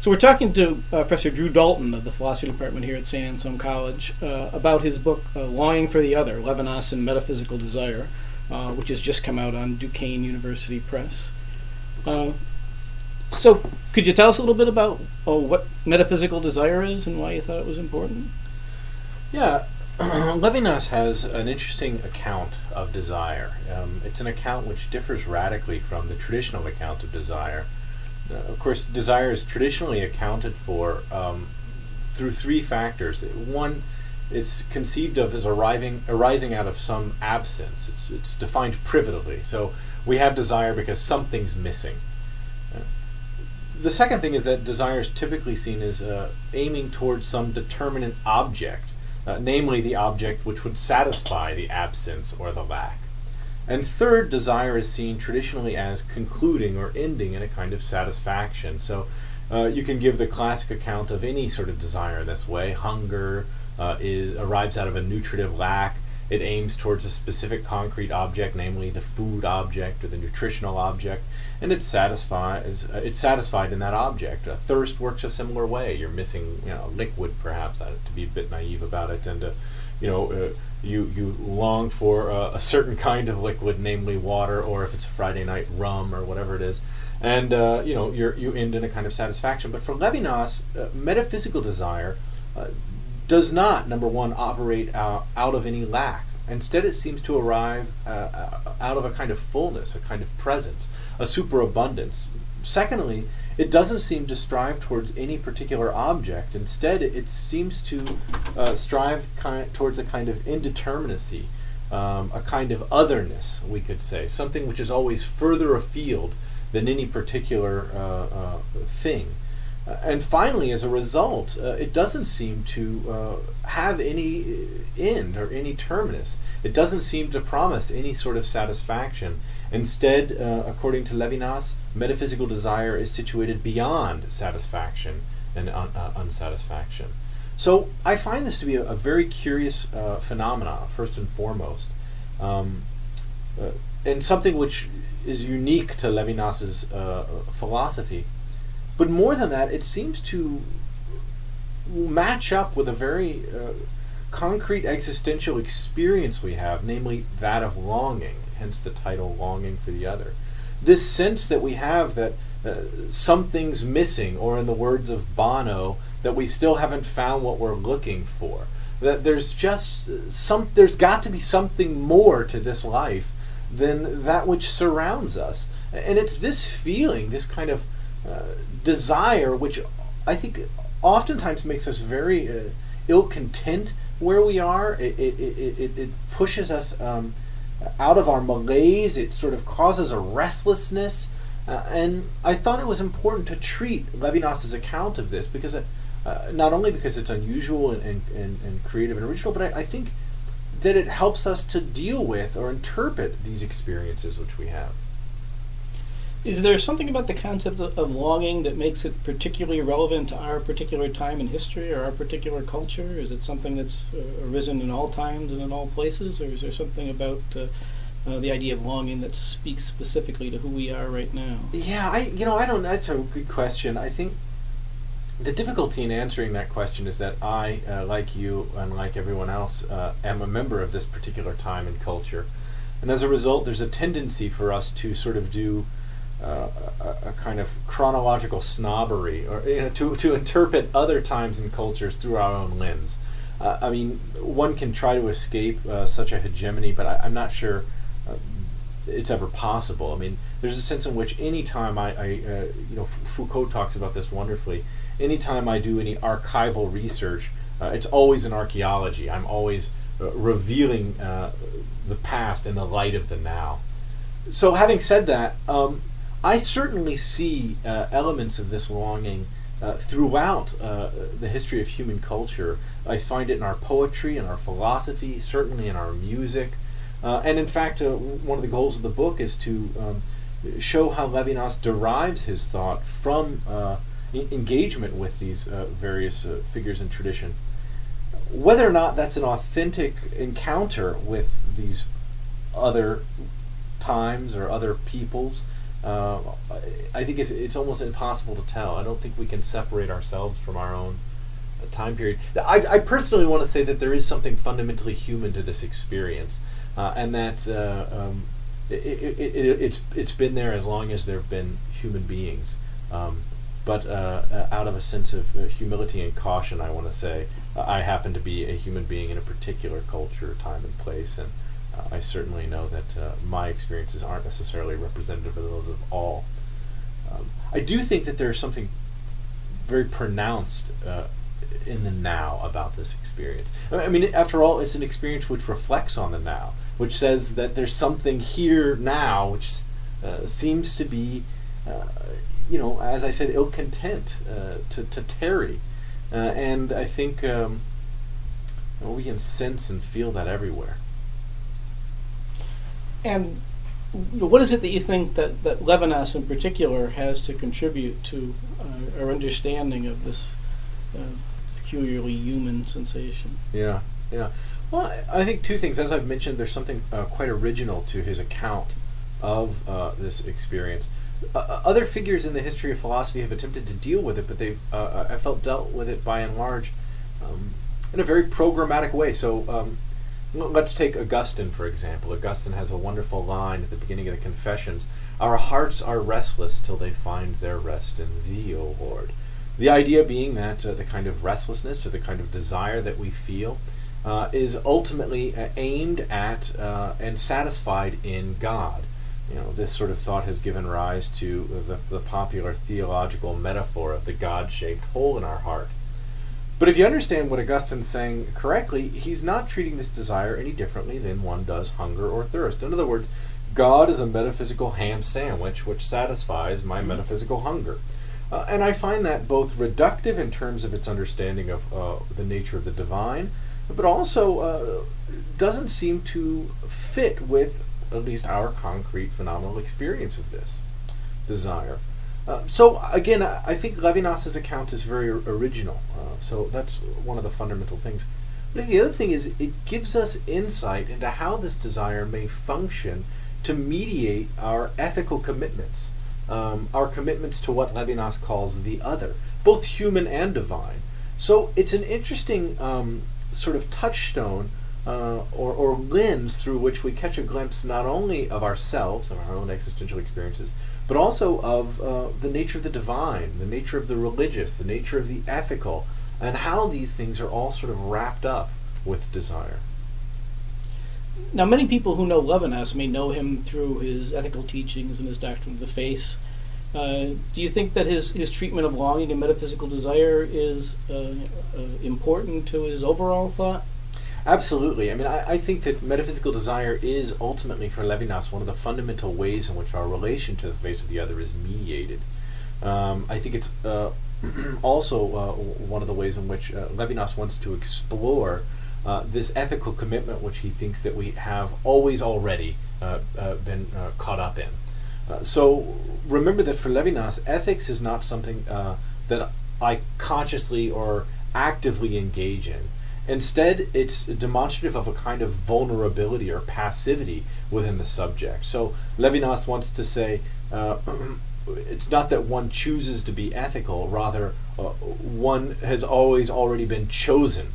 So we're talking to Professor Drew Dalton of the philosophy department here at St. Anselm College about his book, Longing for the Other, Levinas and Metaphysical Desire, which has just come out on Duquesne University Press. So could you tell us a little bit about what metaphysical desire is and why you thought it was important? Yeah, Levinas has an interesting account of desire. It's an account which differs radically from the traditional account of desire. Of course, desire is traditionally accounted for through three factors. One, it's conceived of as arising out of some absence. It's defined privatively. So we have desire because something's missing. The second thing is that desire is typically seen as aiming towards some determinate object, namely the object which would satisfy the absence or the lack. And third, desire is seen traditionally as concluding or ending in a kind of satisfaction. So you can give the classic account of any sort of desire this way. Hunger arrives out of a nutritive lack. It aims towards a specific concrete object, namely the food object or the nutritional object, and it's satisfied in that object. Thirst works a similar way. You're missing, liquid, perhaps, to be a bit naive about it, and you long for a certain kind of liquid, namely water, or if it's a Friday night, rum or whatever it is, and you end in a kind of satisfaction. But for Levinas, metaphysical desire does not, number one, operate out of any lack. Instead, it seems to arrive out of a kind of fullness, a kind of presence, a superabundance. Secondly, it doesn't seem to strive towards any particular object. Instead, it seems to strive towards a kind of indeterminacy, a kind of otherness, we could say, something which is always further afield than any particular thing. And finally, as a result, it doesn't seem to have any end or any terminus. It doesn't seem to promise any sort of satisfaction. Instead, according to Levinas, metaphysical desire is situated beyond satisfaction and unsatisfaction. So I find this to be a very curious phenomenon, first and foremost, and something which is unique to Levinas's philosophy. But more than that, it seems to match up with a very concrete existential experience we have, namely that of longing, hence the title Longing for the Other. This sense that we have that something's missing, or in the words of Bono, that we still haven't found what we're looking for. That there's got to be something more to this life than that which surrounds us. And it's this feeling, this kind of desire, which I think oftentimes makes us very ill-content where we are. It pushes us out of our malaise. It sort of causes a restlessness. And I thought it was important to treat Levinas's account of this, because not only because it's unusual and creative and original, but I think that it helps us to deal with or interpret these experiences which we have. Is there something about the concept of longing that makes it particularly relevant to our particular time in history or our particular culture? Is it something that's arisen in all times and in all places, or is there something about the idea of longing that speaks specifically to who we are right now? Yeah, I don't. That's a good question. I think the difficulty in answering that question is that I, like you and like everyone else, am a member of this particular time and culture, and as a result, there's a tendency for us to sort of do a kind of chronological snobbery, or to interpret other times and cultures through our own lens. I mean, one can try to escape such a hegemony, but I'm not sure it's ever possible. I mean, there's a sense in which any time Foucault talks about this wonderfully. Anytime I do any archival research, it's always an archaeology. I'm always revealing the past in the light of the now. So, having said that, I certainly see elements of this longing throughout the history of human culture. I find it in our poetry, in our philosophy, certainly in our music. And in fact, one of the goals of the book is to show how Levinas derives his thought from engagement with these various figures in tradition. Whether or not that's an authentic encounter with these other times or other peoples, I think it's almost impossible to tell. I don't think we can separate ourselves from our own time period. I personally want to say that there is something fundamentally human to this experience, and that it's been there as long as there have been human beings. But out of a sense of humility and caution, I want to say I happen to be a human being in a particular culture, time, and place, and I certainly know that my experiences aren't necessarily representative of those of all. I do think that there's something very pronounced in the now about this experience. I mean, after all, it's an experience which reflects on the now, which says that there's something here now which seems to be, as I said, ill-content to tarry. And I think we can sense and feel that everywhere. And what is it that you think that Levinas in particular has to contribute to our understanding of this peculiarly human sensation? Yeah. Well, I think two things. As I've mentioned, there's something quite original to his account of this experience. Other figures in the history of philosophy have attempted to deal with it, but they've, I felt, dealt with it by and large in a very programmatic way. So let's take Augustine, for example. Augustine has a wonderful line at the beginning of the Confessions: "Our hearts are restless till they find their rest in Thee, O Lord." The idea being that the kind of restlessness or the kind of desire that we feel is ultimately aimed at and satisfied in God. This sort of thought has given rise to the popular theological metaphor of the God-shaped hole in our heart. But if you understand what Augustine's saying correctly, he's not treating this desire any differently than one does hunger or thirst. In other words, God is a metaphysical ham sandwich which satisfies my metaphysical hunger. And I find that both reductive in terms of its understanding of the nature of the divine, but also doesn't seem to fit with at least our concrete phenomenal experience of this desire. So again, I think Levinas's account is very original. So that's one of the fundamental things. But the other thing is it gives us insight into how this desire may function to mediate our ethical commitments, our commitments to what Levinas calls the other, both human and divine. So it's an interesting sort of touchstone or lens through which we catch a glimpse not only of ourselves, of our own existential experiences, but also of the nature of the divine, the nature of the religious, the nature of the ethical, and how these things are all sort of wrapped up with desire. Now, many people who know Levinas may know him through his ethical teachings and his doctrine of the faith. Do you think that his treatment of longing and metaphysical desire is important to his overall thought? Absolutely. I mean, I think that metaphysical desire is ultimately, for Levinas, one of the fundamental ways in which our relation to the face of the other is mediated. I think it's also one of the ways in which Levinas wants to explore this ethical commitment which he thinks that we have always already been caught up in. So remember that for Levinas, ethics is not something that I consciously or actively engage in. Instead, it's demonstrative of a kind of vulnerability or passivity within the subject. So Levinas wants to say it's not that one chooses to be ethical, rather one has always already been chosen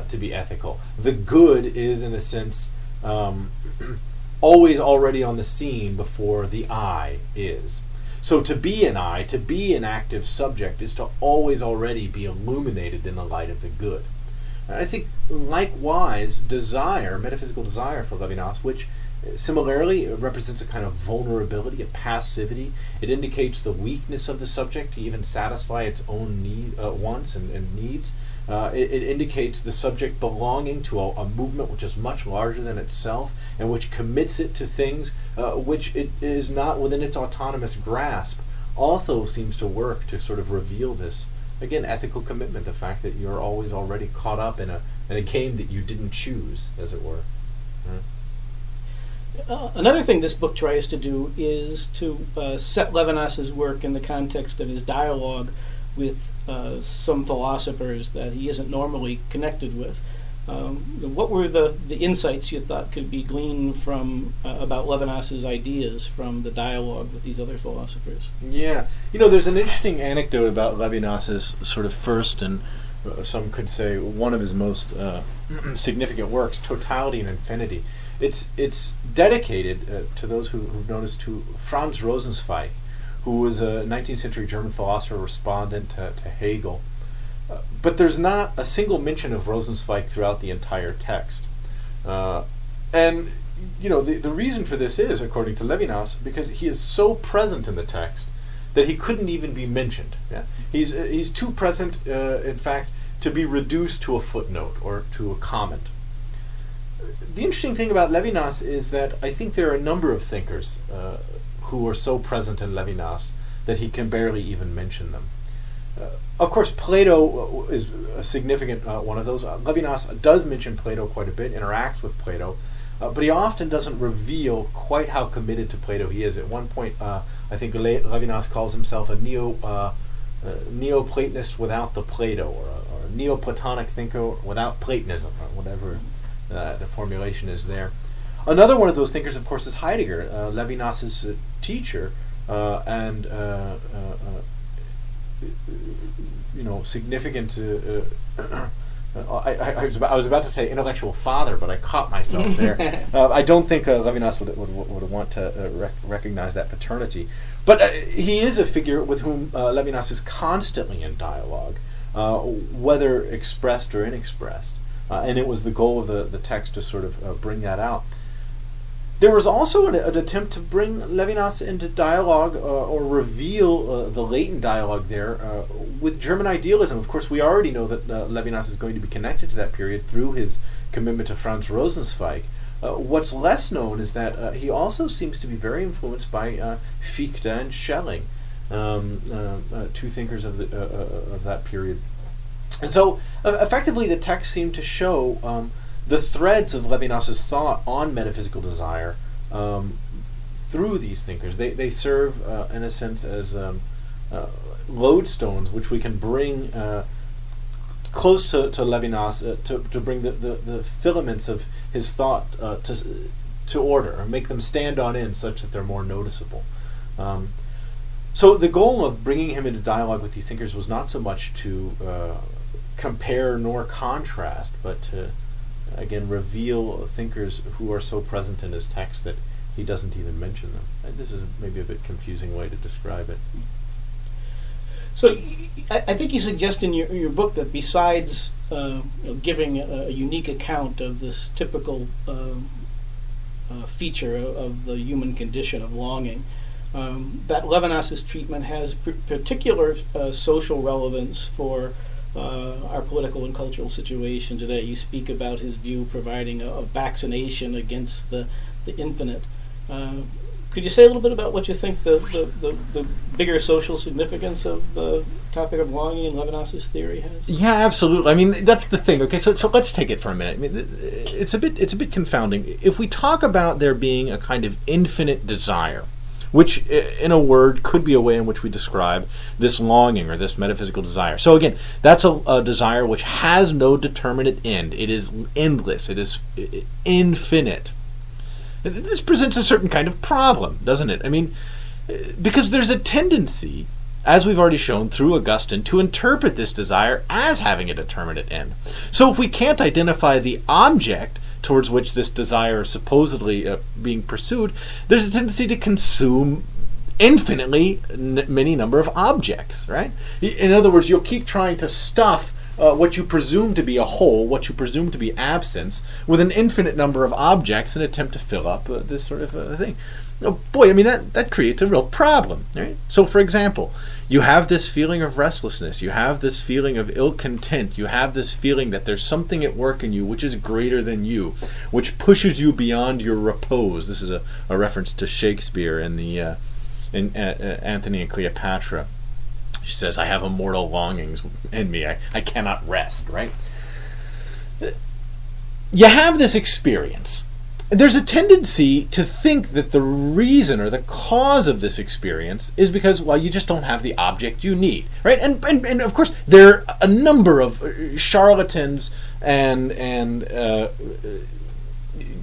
to be ethical. The good is, in a sense, always already on the scene before the I is. So to be an I, to be an active subject, is to always already be illuminated in the light of the good. I think, likewise, desire, metaphysical desire for Levinas, which similarly represents a kind of vulnerability, a passivity. It indicates the weakness of the subject to even satisfy its own wants and needs. It indicates the subject belonging to a movement which is much larger than itself and which commits it to things which it is not within its autonomous grasp. Also seems to work to sort of reveal this, again, ethical commitment, the fact that you're always already caught up in a game that you didn't choose, as it were. Another thing this book tries to do is to set Levinas's work in the context of his dialogue with some philosophers that he isn't normally connected with. What were the insights you thought could be gleaned from about Levinas's ideas from the dialogue with these other philosophers? Yeah, there's an interesting anecdote about Levinas's sort of first and some could say one of his most significant works, Totality and Infinity. It's dedicated to those who've noticed to Franz Rosenzweig, who was a 19th century German philosopher respondent to Hegel. But there's not a single mention of Rosenzweig throughout the entire text. And the reason for this is, according to Levinas, because he is so present in the text that he couldn't even be mentioned. Yeah? He's too present, in fact, to be reduced to a footnote or to a comment. The interesting thing about Levinas is that I think there are a number of thinkers who are so present in Levinas that he can barely even mention them. Of course, Plato is a significant one of those. Levinas does mention Plato quite a bit, interacts with Plato, but he often doesn't reveal quite how committed to Plato he is. At one point, I think Levinas calls himself a Neoplatonist without the Plato, or a Neoplatonic thinker without Platonism, or whatever the formulation is there. Another one of those thinkers, of course, is Heidegger, Levinas's teacher, and significant. I was about to say intellectual father, but I caught myself there. I don't think Levinas would want to recognize that paternity. But he is a figure with whom Levinas is constantly in dialogue, whether expressed or inexpressed. And it was the goal of the text to sort of bring that out. There was also an attempt to bring Levinas into dialogue or reveal the latent dialogue there with German idealism. Of course, we already know that Levinas is going to be connected to that period through his commitment to Franz Rosenzweig. What's less known is that he also seems to be very influenced by Fichte and Schelling, two thinkers of that period. And so, effectively, the text seemed to show the threads of Levinas's thought on metaphysical desire through these thinkers. They serve, in a sense, as lodestones which we can bring close to Levinas to bring the filaments of his thought to order, or make them stand on end such that they're more noticeable. So the goal of bringing him into dialogue with these thinkers was not so much to compare nor contrast, but to again reveal thinkers who are so present in his text that he doesn't even mention them. This is maybe a bit confusing way to describe it. So I think you suggest in your book that besides giving a unique account of this typical feature of the human condition of longing, that Levinas's treatment has particular social relevance for our political and cultural situation today. You speak about his view providing a vaccination against the infinite. Could you say a little bit about what you think the bigger social significance of the topic of longing in Levinas's theory has? Yeah, absolutely. I mean, that's the thing. Okay, so let's take it for a minute. I mean, it's a bit confounding. If we talk about there being a kind of infinite desire, which, in a word, could be a way in which we describe this longing or this metaphysical desire. So again, that's a desire which has no determinate end. It is endless. It is infinite. This presents a certain kind of problem, doesn't it? I mean, because there's a tendency, as we've already shown through Augustine, to interpret this desire as having a determinate end. So if we can't identify the object towards which this desire is supposedly being pursued, there's a tendency to consume infinitely many number of objects, right? In other words, you'll keep trying to stuff what you presume to be a whole, what you presume to be absence, with an infinite number of objects in an attempt to fill up this sort of thing. Oh, boy, I mean, that creates a real problem, right? So, for example, you have this feeling of restlessness, you have this feeling of ill-content, you have this feeling that there's something at work in you which is greater than you, which pushes you beyond your repose. This is a reference to Shakespeare in Antony and Cleopatra. She says, I have immortal longings in me, I cannot rest, right? You have this experience there's a tendency to think that the reason or the cause of this experience is because, well, you just don't have the object you need, right? And of course, there are a number of charlatans and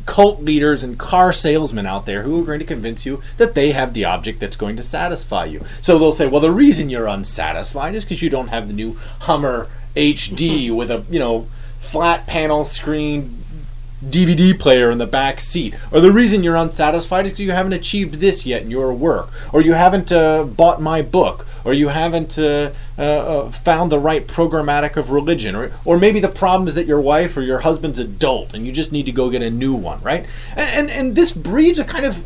cult leaders and car salesmen out there who are going to convince you that they have the object that's going to satisfy you. So they'll say, well, the reason you're unsatisfied is because you don't have the new Hummer HD with a, flat panel screen DVD player in the back seat. Or the reason you're unsatisfied is because you haven't achieved this yet in your work. Or you haven't bought my book. Or you haven't found the right programmatic of religion. Or maybe the problem is that your wife or your husband's adult and you just need to go get a new one, right? And this breeds a kind of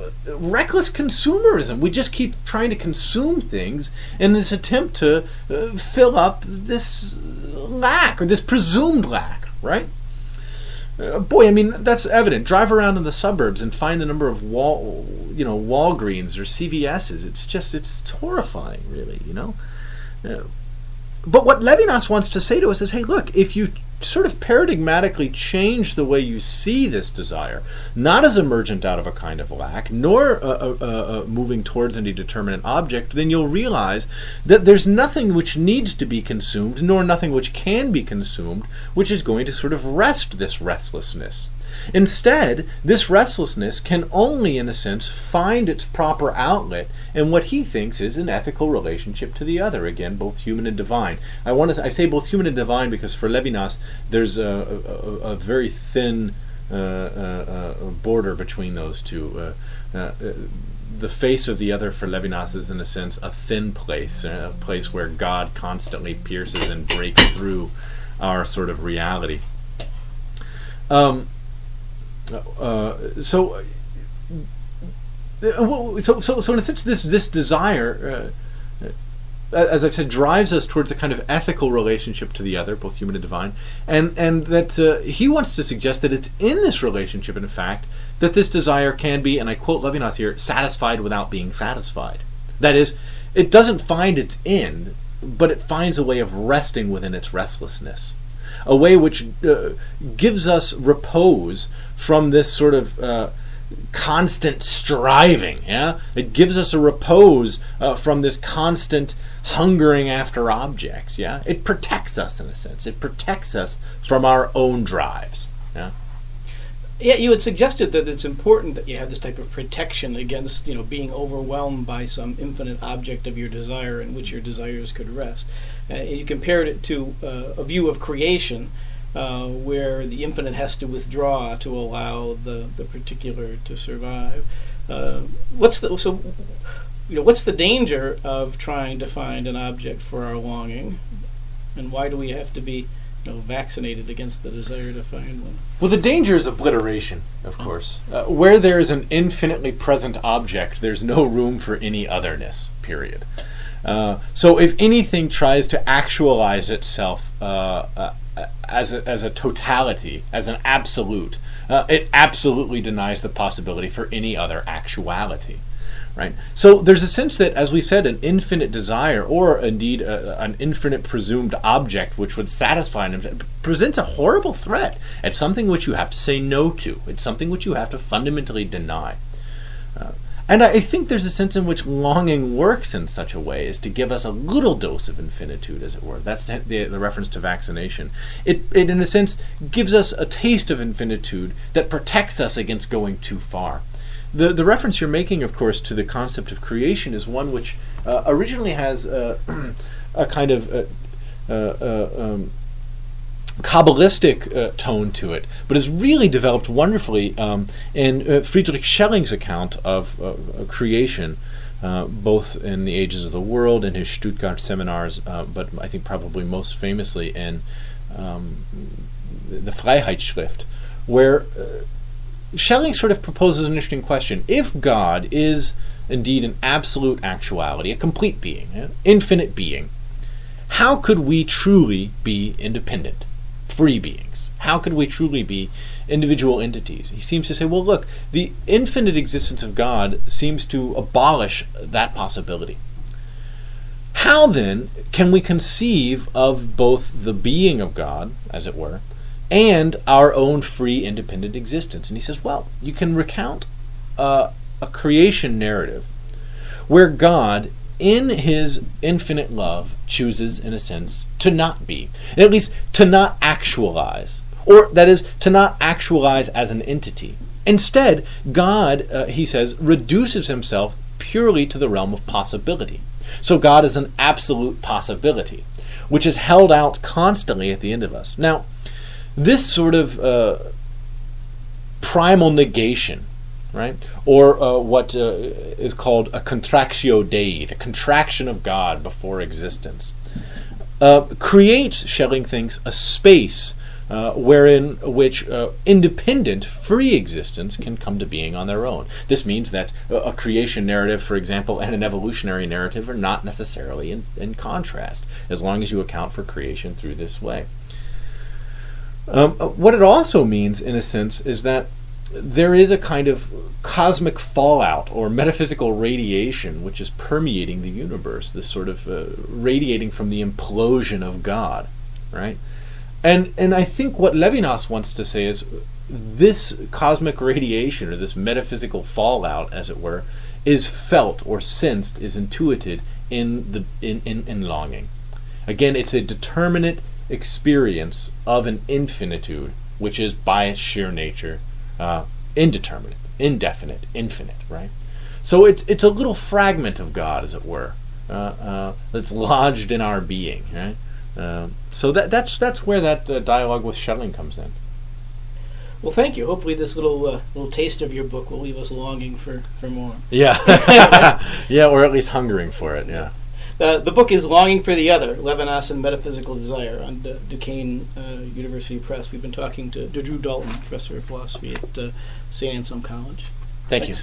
reckless consumerism. We just keep trying to consume things in this attempt to fill up this lack, or this presumed lack, right? Boy, I mean, that's evident. Drive around in the suburbs and find the number of Walgreens or CVS's. It's horrifying, really, But what Levinas wants to say to us is, hey, look, if you sort of paradigmatically change the way you see this desire, not as emergent out of a kind of lack, nor moving towards any determinate object, then you'll realize that there's nothing which needs to be consumed, nor nothing which can be consumed, which is going to sort of rest this restlessness. Instead, this restlessness can only, in a sense, find its proper outlet in what he thinks is an ethical relationship to the other. Again, both human and divine. I say both human and divine because for Levinas, there's a very thin border between those two. The face of the other for Levinas is, in a sense, a thin place, a place where God constantly pierces and breaks through our sort of reality. So in a sense, this desire, as I've said, drives us towards a kind of ethical relationship to the other, both human and divine, and that he wants to suggest that it's in this relationship, in fact, that this desire can be, and I quote Levinas here, satisfied without being satisfied. That is, it doesn't find its end, but it finds a way of resting within its restlessness. A way which gives us repose from this sort of constant striving. Yeah, it gives us a repose from this constant hungering after objects. Yeah, it protects us in a sense. It protects us from our own drives. Yeah. Yeah, you had suggested that it's important that you have this type of protection against, being overwhelmed by some infinite object of your desire in which your desires could rest. You compared it to a view of creation where the infinite has to withdraw to allow the particular to survive. What's the danger of trying to find an object for our longing, and why do we have to be vaccinated against the desire to find one? Well, the danger is obliteration, of course. Where there is an infinitely present object, there's no room for any otherness, period. So if anything tries to actualize itself as a totality, as an absolute, it absolutely denies the possibility for any other actuality. Right? So there's a sense that, as we said, an infinite desire, or indeed an infinite presumed object which would satisfy him, presents a horrible threat. It's something which you have to say no to. It's something which you have to fundamentally deny. And I think there's a sense in which longing works in such a way as to give us a little dose of infinitude, as it were. That's the reference to vaccination. It, in a sense, gives us a taste of infinitude that protects us against going too far. The reference you're making, of course, to the concept of creation is one which originally has a kind of Kabbalistic tone to it, but has really developed wonderfully in Friedrich Schelling's account of creation, both in the Ages of the World and his Stuttgart seminars, but I think probably most famously in the Freiheitsschrift, where Schelling sort of proposes an interesting question. If God is indeed an absolute actuality, a complete being, an infinite being, how could we truly be independent, free beings? How could we truly be individual entities? He seems to say, well, look, the infinite existence of God seems to abolish that possibility. How then can we conceive of both the being of God, as it were, and our own free, independent existence. And he says, well, you can recount a creation narrative where God, in his infinite love, chooses, in a sense, to not be, and at least to not actualize, or that is, to not actualize as an entity. Instead, God, he says, reduces himself purely to the realm of possibility. So God is an absolute possibility, which is held out constantly at the end of us. Now, this sort of primal negation, right, or what is called a contractio Dei, the contraction of God before existence, creates, Schelling thinks, a space wherein which independent, free existence can come to being on their own. This means that a creation narrative, for example, and an evolutionary narrative are not necessarily in contrast, as long as you account for creation through this way. What it also means, in a sense, is that there is a kind of cosmic fallout or metaphysical radiation which is permeating the universe, this sort of radiating from the implosion of God, right? And I think what Levinas wants to say is this cosmic radiation, or this metaphysical fallout, as it were, is felt or sensed, is intuited in longing. Again, it's a determinate experience of an infinitude, which is by its sheer nature indeterminate, indefinite, infinite, right? So it's a little fragment of God, as it were, that's lodged in our being, right? So that's where that dialogue with Schelling comes in. Well, thank you. Hopefully this little taste of your book will leave us longing for more. Yeah. Yeah, or at least hungering for it, yeah. The book is Longing for the Other, Levinas and Metaphysical Desire, on Duquesne University Press. We've been talking to Drew Dalton, Professor of Philosophy at St. Anselm College. Thanks. You.